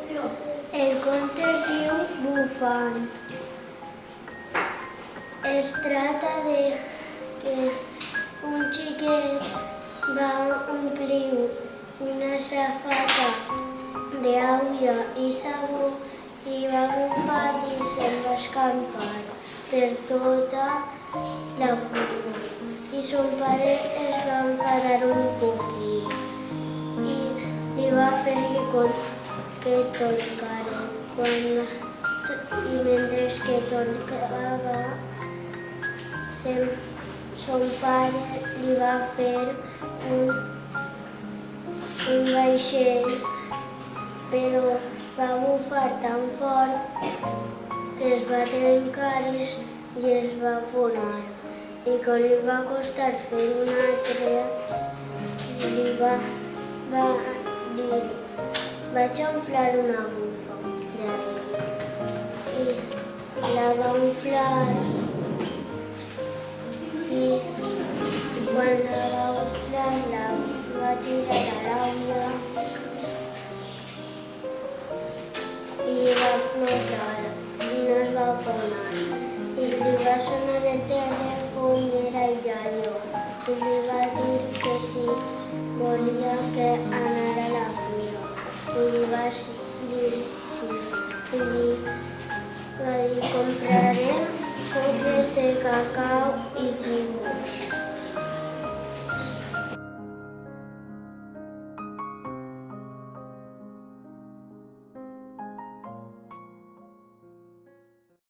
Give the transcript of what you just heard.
El conte es diu Bufant. Es tracta de que un xiquet va omplir una safata d'aigua i sabó i va bufar i se'n va escampar per tota la cuina. I son pare es va enfadar un poquet i li va fer que tocara. I mentre que tocava, son pare li va fer un vaixell, però va bufar tan fort que es va trencar i es va afonar. I quan li va costar fer un altre, li va dir: vaig a inflar una bufa d'aigua. I la va inflar i quan la va inflar la va tirar a l'aigua i va flotar i no es va afonar. I li va sonar el telèfon i era el iaio i li va dir que si volia que anara a la fira. I li va dir sí. I li va dir: comprarem coques de cacau i quicos.